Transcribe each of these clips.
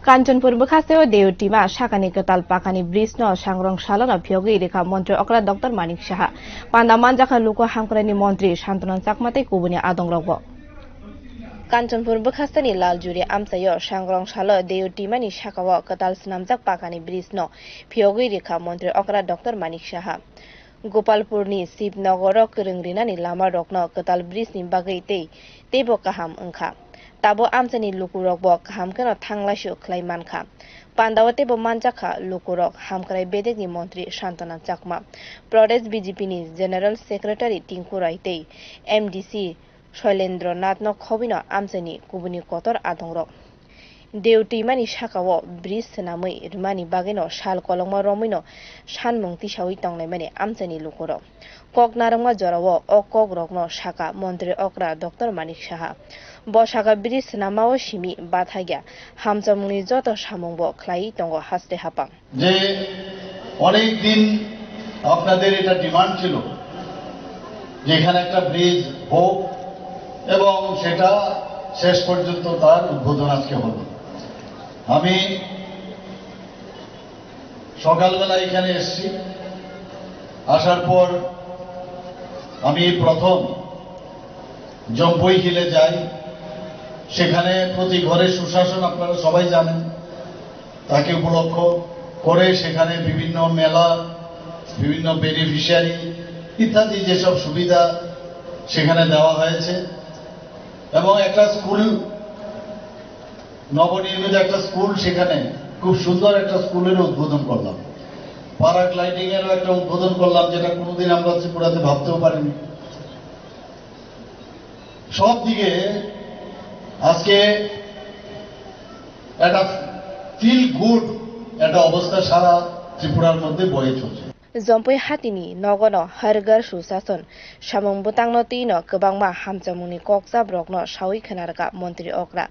Kanchanpur বখাস্তেও দেউটিমা সাকানি কেতাল পাকানি bridge ন সাংরং সালন ভিয়োগি রেখা মন্ত্রী অকরা doctor Manik Saha পান্ডা মানজাখা লুকো হামক্রানি মন্ত্রী শান্তনন চাকমাতে কুবুনি আদং রব কাঞ্চনপুর বখাস্তানি লালজুরি আমসায় সাংরং সাল দেউটিমানি সাকাও কেতাল স্নামজাক পাকানি ব্রিজ ন ভিয়োগি রেখা মন্ত্রী অকরা ডক্টর মানিক সাহা গোপালপুরনি শিবনगर करंग्रिनानि लामा रकनो केताल ब्रिजनि बागै तेबो काहाम ओंखा ताबो आमसानि लुकुरक बो काहाम केनो थांलासु खलाय मानखा पान्दाव तेबो मानजाखा लुकुरक हामक्राय बेदेगनि मन्त्री शान्तना चाकमा प्रदेश बीजेपीनि जनरल सेक्रेटारि टिंकु रायतै एमडीसी शैलेन्द्रनाथ न खबिनो आमसानि कुबुनि कतर आदंरक देउटिमानि साकाओ ब्रिज सेनामै रुमानि बागैनो साल कलंमा रमैनो सानमुं तिसावै तंनाय माने आमसानि लुकुरक कक नारंमा जराओ अ कक रकनो साका मन्त्री अकरा डक्टर मानिक साहा बसाका ब्रिज सेनामाओ सिमि बाथाग्या हामचामुनि जत सामुंबो ख्लाई दंगो हासते हापां যে অনেক দিন আপনাদের এটা ডিমান্ড ছিল যেখানে একটা ব্রিজ হোক এবং সেটা শেষ পর্যন্ত তার উদ্বোধন আজকে হলো আমি সকালবেলা এখানে এসেছি আসার পর আমি প্রথম জম্পই হিলে যাই সেখানে প্রতি ঘরে সুশাসন আপনারা সবাই জানেন তাকে উপলক্ষ করে সেখানে বিভিন্ন মেলা বিভিন্ন বেনিফিশিয়ারি ইত্যাদি যেসব সুবিধা সেখানে দেওয়া হয়েছে এবং একটা স্কুল নবনির্মিত একটা স্কুল সেখানে খুব সুন্দর একটা স্কুলের উদ্বোধন করলাম প্যারাগ্লাইডিং এরও একটা উদ্বোধন করলাম যেটা কোনোদিন আমরা ত্রিপুরাতে ভাবতেও পারিনি সব দিকে আজকে একটা ফিল গুড একটা অবস্থা সারা ত্রিপুরার মধ্যে বয়ে চলছে जम्पै हातिनि नगनो हरगर सुशासन सामुं बुतांनो तिनो गोबांमा हामचामुनि ककजाब रकनो सावै खोनारगा मन्त्री अकरा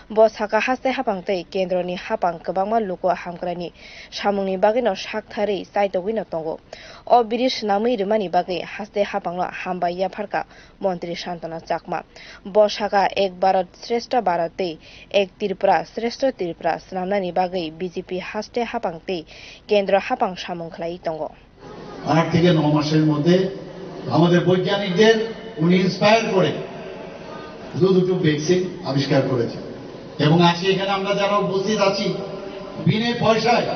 बसाका हास्ते हापांतै केन्द्रनि हापां गोबांमा लुको हामग्रानि सामुंनि बागैनो साकथारै साइतगैनो दंगो अ ब्रिज नामै रुमानि बागै हास्ते हापांनो हामबाया फारका मन्त्री शान्तना चाकमा बसाका एक भारत श्रेष्ठ भारतै एक त्रिपुरा श्रेष्ठ त्रिपुरा स्नामनानि बागै बीजेपी हास्ते हापांतै केन्द्र हापां सामुं खलाई दंगो 8 থেকে 9 মাসের মধ্যে আমাদের বৈজ্ঞানিকদের উনি ইন্সপায়ার করে দুটো ভ্যাকসিন আবিষ্কার করেছে এবং আজকে এখানে আমরা যারা উপস্থিত আছি বিনা পয়সায়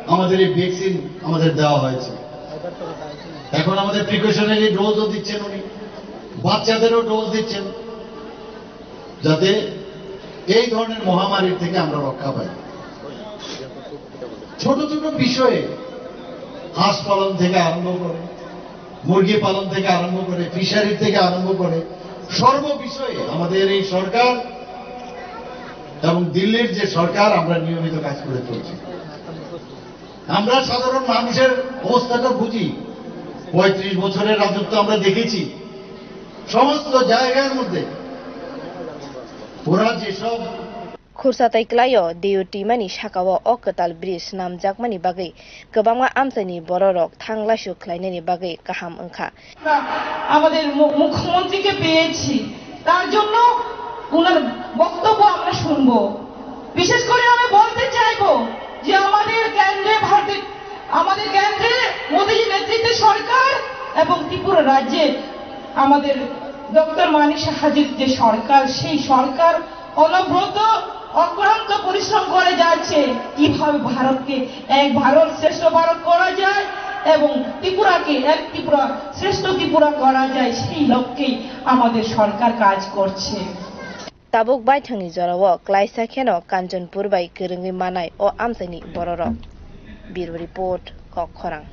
আমাদের এই ভ্যাকসিন আমাদের দেওয়া হয়েছে এখন আমাদের প্রিকশনারি ডোজও দিচ্ছেন উনি বাচ্চাদেরও ডোজ দিচ্ছেন যাতে এই ধরনের মহামারীর থেকে আমরা রক্ষা পাই ছোট ছোট বিষয়ে হাঁস পালন থেকে আরম্ভ করে মুরগি পালন থেকে আরম্ভ করে ফিশারি থেকে আরম্ভ করে সর্ব বিষয়ে আমাদের এই সরকার এবং দিল্লির যে সরকার আমরা নিয়মিত কাজ করে চলছি আমরা সাধারণ মানুষের অবস্থাটা বুঝি 35 বছরের রাজত্ব আমরা দেখেছি সমস্ত জায়গার মধ্যে ওরা যেসব खुरसातै क्लायो देउटिमानि साकाओ अ केताल ब्रिज नामजाकमानि बागै गोबांमा आमसानि बररक थांलासु खलायनायनि बागै गाहाम ओंखा আমাদের মুখ্যমন্ত্রীকে পেয়েছি তার জন্য ওনার বক্তব্য আমরা শুনবো বিশেষ করে আমি বলতে চাইবো যে আমাদের কেন্দ্রে মোদিজি নেতৃত্বে সরকার এবং ত্রিপুরা রাজ্যে আমাদের ডক্টর মানিক সাহাজির যে সরকার সেই সরকার অনবরত অক্লান্ত পরিশ্রম করে যাচ্ছে কিভাবে ভারতকে এক ভারত শ্রেষ্ঠ ভারত করা যায় এবং ত্রিপুরাকে এক ত্রিপুরা শ্রেষ্ঠ ত্রিপুরা করা যায় সেই লক্ষ্যেই আমাদের সরকার কাজ করছে ताबुक बायथांनि जराओ क्लाइसा खेनो काञ्चनपुर बाय गोरोङै मानाय अ आमसानि बररक बिरो रिपोर्ट कक खरां